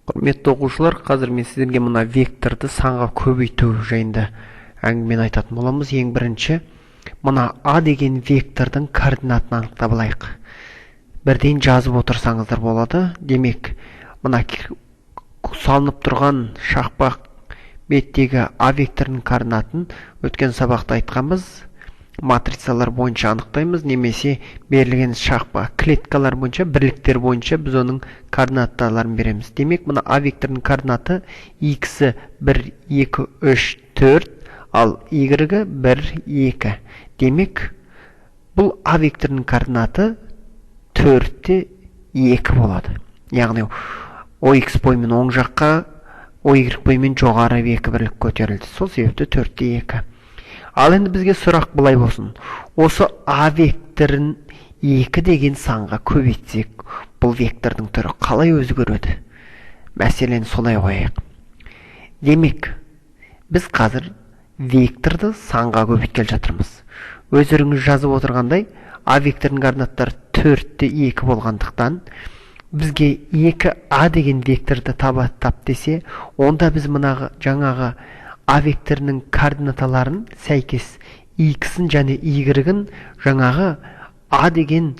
Құрметті оқушылар, қазір мен сіздерге мына векторды санға көбейту жайында әңгімені айтатын боламыз. Ең бірінші, мына А деген вектордың координатын анықтап алайық. Бірден жазып отырсаңыздар болады. Демек, мына салынып тұрған шақпақ беттегі А векторының координатын өткен сабақта айтқанбыз. Матрицалар бойынша анықтаймыз, немесе берілген шақпақ клеткалар бойынша, бірліктер бойынша біз оның координаталарын береміз. Демек, мына А векторының координаты x 1, 2, 3, 4, ал y 1, 2. Демек, бұл А векторының координаты 4-те 2 болады. Яғни, OX бойымен оң жаққа, OY бойымен жоғары 2 бірлік көтерілді. Сол себепті 4-те 2. Ал енді бізге сұрақ былай болсын. Осы А векторын 2 деген санға көбейтсек, бұл вектордың түрі қалай өзгереді? Мәселені солай қояйық. Демек, біз қазір векторды санға көбейткелі жатырмыз. Өздеріңіз жазып отырғандай, А векторының координаттары 4-те 2 болғандықтан, бізге 2А деген векторды тап десе, онда біз жаңағы А векторының координаталарын сәйкес x-ін және y-ін жаңағы А деген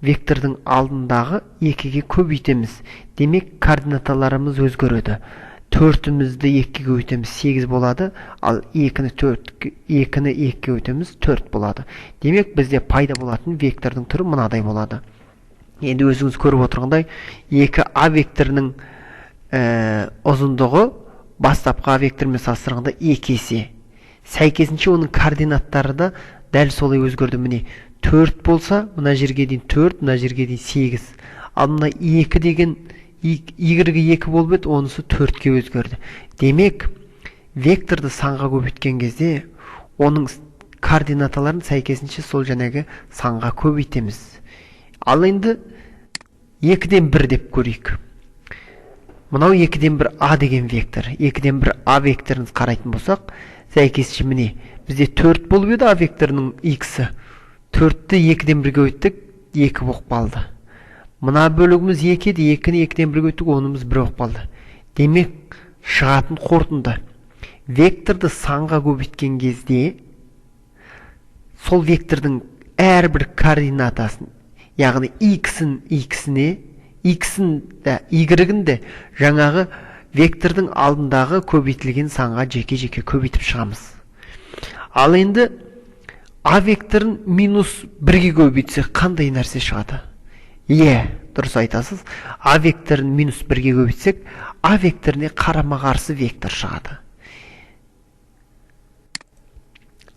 вектордың алдындағы 2-ге көбейтеміз. Демек, координаталарымыз өзгереді. 4-імізді 2-ге көбейтеміз, 8 болады, ал 2-ні 2-ге көбейтеміз, 4 болады. Демек, бізде пайда болатын вектордың түрі мынадай болады. Енді өзіңіз көріп отырғандай, 2А векторының ұзындығы бастапқы А вектормен салыстырғанда 2 есе. Сәйкесінше оның координаттары да дәл солай өзгерді. Міне 4 болса, мына жерге дейін 4, мына жерге дейін 8. Ал мына 2 деген y-ге 2 болып еді, онысы 4-ке өзгерді. Демек, векторды санға көбейткен кезде, оның координаталарын сәйкесінше сол жаңағы санға көбейтеміз. Ал енді 2-ден 1 деп көрейік. Мынау 2-ден 1 А деген вектор. 2-ден 1 А векторын қарайтын болсақ, сәйкесінше міне, бізде 4 болып еді А векторының x-і. 4-ті 2-ден 1-ге өттік, 2 болып қалды. Мына бөлігіміз 2 еді, 2-ні 2-ден 1-ге өттік, онымыз 1 болып қалды. Демек, шығатын қорытынды. Векторды санға көбейткен кезде, сол вектордың әрбір координатасын, яғни x-ін x-іне, x-ін да y-ін де жаңағы вектордың алдындағы көбейтілген санға жеке-жеке көбейтіп шығамыз. Ал енді А векторын минус 1-ге көбейтсек қандай нәрсе шығады? Дұрыс айтасыз. А векторын минус 1-ге көбейтсек, А векторіне қарама-қарсы вектор шығады.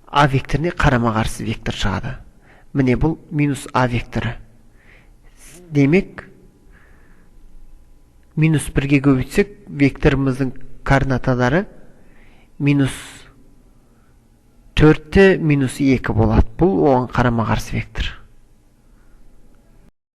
А векторіне қарама-қарсы вектор шығады. Міне бұл минус А векторы. Демек, минус 1-ге көбейтсек, векторымыздың координаталары минус 4-те минус 2 болады. Бұл оған қарама-қарсы вектор.